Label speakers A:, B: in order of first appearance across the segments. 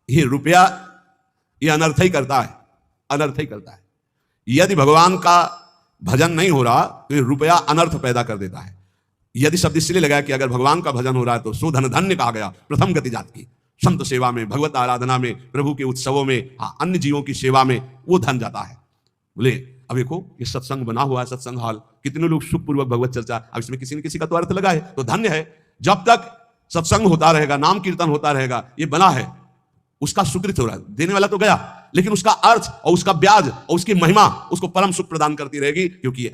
A: ये रुपया ये अनर्थ ही करता है, अनर्थ ही करता है। यदि भगवान का भजन नहीं हो रहा तो ये रुपया अनर्थ पैदा कर देता है। यदि शब्द इसलिए लगाया कि अगर भगवान का भजन हो रहा है तो सुधन धन्य कहा गया, प्रथम गति जात की। संत सेवा में, भगवत आराधना में, प्रभु के उत्सवों में, अन्य जीवों की सेवा में वो धन जाता है। बोले अब देखो ये सत्संग बना हुआ है, सत्संग हॉल, कितने लोग सुखपूर्वक भगवत चर्चा, अब इसमें किसी न किसी का तो अर्थ लगा है, तो धन्य है। जब तक सत्संग होता रहेगा, नाम कीर्तन होता रहेगा, ये बना है, उसका सुकृत हो रहा है। देने वाला तो गया, लेकिन उसका अर्थ और उसका ब्याज और उसकी महिमा उसको परम सुख प्रदान करती रहेगी, क्योंकि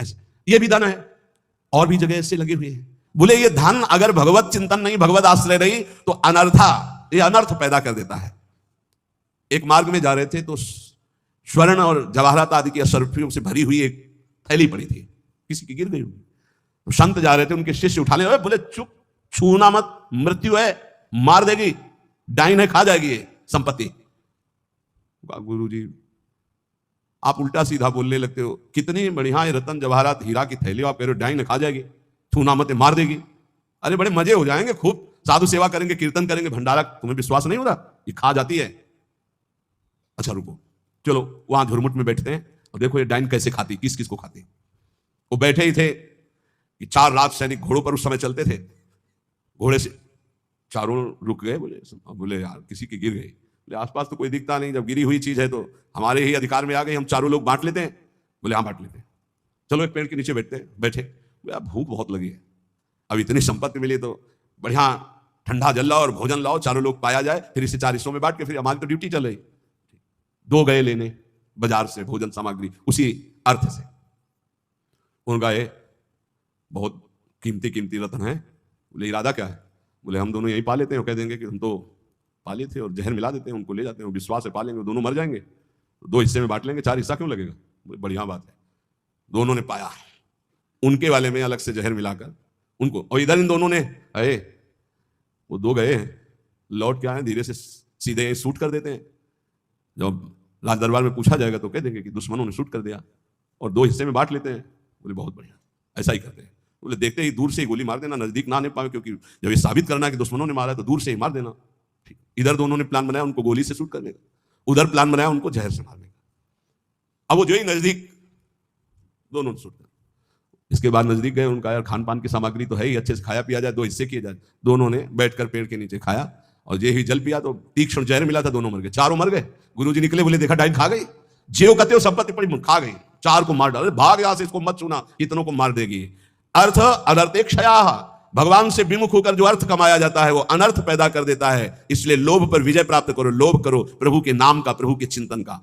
A: ये भी धन है। और भी जगह ऐसे लगे हुए हैं। बोले ये धन अगर भगवत चिंतन नहीं, भगवत आश्रय नहीं, तो अनर्था, ये अनर्थ पैदा कर देता है। एक मार्ग में जा रहे थे तो स्वर्ण और जवाहरात आदि की असरफियों से भरी हुई एक थैली पड़ी थी, किसी की गिर गई। तो संत जा रहे थे, उनके शिष्य उठा ले, बोले चुप, छूना मत, मृत्यु है, मार देगी, डाइन है, खा जाएगी ये संपत्ति। गुरु जी आप उल्टा सीधा बोलने लगते हो, कितनी बढ़िया रतन जवाहरात हीरा की थैली, आप कह रहे हो डाइन खा जाएगी, छूना मत, मार देगी। अरे बड़े मजे हो जाएंगे, खूब साधु सेवा करेंगे, कीर्तन करेंगे, भंडारा, तुम्हें विश्वास नहीं हो रहा ये खा जाती है? अच्छा रुको, चलो वहां झुरमुट में बैठते हैं और देखो ये डाइन कैसे खाती, किस किस को खाती। वो बैठे ही थे कि 4 लाख सैनिक घोड़ों पर उस समय चलते थे, घोड़े से चारों रुक गए। बोले यार किसी की गिर गई, बोले आसपास तो कोई दिखता नहीं, जब गिरी हुई चीज है तो हमारे ही अधिकार में आ गई, हम चारों लोग बांट लेते हैं। बोले हाँ बांट लेते हैं, चलो एक पेड़ के नीचे बैठे। बोले भूख बहुत लगी है, अब इतनी संपत्ति मिली तो बढ़िया ठंडा जल लाओ और भोजन लाओ, चारों लोग पाया जाए, फिर इसे 4 हिस्सों में बांट के फिर हमारी तो ड्यूटी चल रही। 2 गए लेने बाजार से भोजन सामग्री, उसी अर्थ से। उन गए, बहुत कीमती कीमती रत्न है। बोले इरादा क्या है? बोले हम दोनों यही पा लेते हैं, कह देंगे कि हम तो पाले थे और जहर मिला देते हैं, उनको ले जाते हैं, विश्वास से पालेंगे, दोनों मर जाएंगे, 2 हिस्से में बांट लेंगे, 4 हिस्सा क्यों लगेगा? बढ़िया बात है। दोनों ने पाया, उनके वाले में अलग से जहर मिलाकर उनको, और इधर इन दोनों ने आए, वो 2 गए हैं, लौट के आए, धीरे से सीधे शूट कर देते हैं। जब राज दरबार में पूछा जाएगा तो कह देंगे कि दुश्मनों ने शूट कर दिया, और 2 हिस्से में बांट लेते हैं। बोले बहुत बढ़िया, ऐसा ही करते हैं। बोले देखते ही दूर से ही गोली मार देना, नजदीक ना आने पाए, क्योंकि जब ये साबित करना है कि दुश्मनों ने मारा तो दूर से ही मार देना। ठीक, इधर दोनों ने प्लान बनाया उनको गोली से शूट करने का, उधर प्लान बनाया उनको जहर से मारने का। अब वो जो ही नजदीक, दोनों ने शूट कर। इसके बाद नजदीक गए, उनका यार खान पान की सामग्री तो है ही, अच्छे से खाया पिया जाए, 2 हिस्से किए जाए। दोनों ने बैठकर पेड़ के नीचे खाया, और ये ही जल पिया तो तीक्ष्ण जहर मिला था, दोनों मर गए, चारों मर गए। गुरुजी निकले, बोले देखा डाइन खा गई, जेव कहते हो संपत्ति पड़ी खा गई, 4 को मार डाले, भाग यहां से, इसको मत सुना, इतनों को मार देगी। अर्थ अनर्थे क्षयाः, भगवान से विमुख होकर जो अर्थ कमाया जाता है वो अनर्थ पैदा कर देता है। इसलिए लोभ पर विजय प्राप्त करो, लोभ करो प्रभु के नाम का, प्रभु के चिंतन का।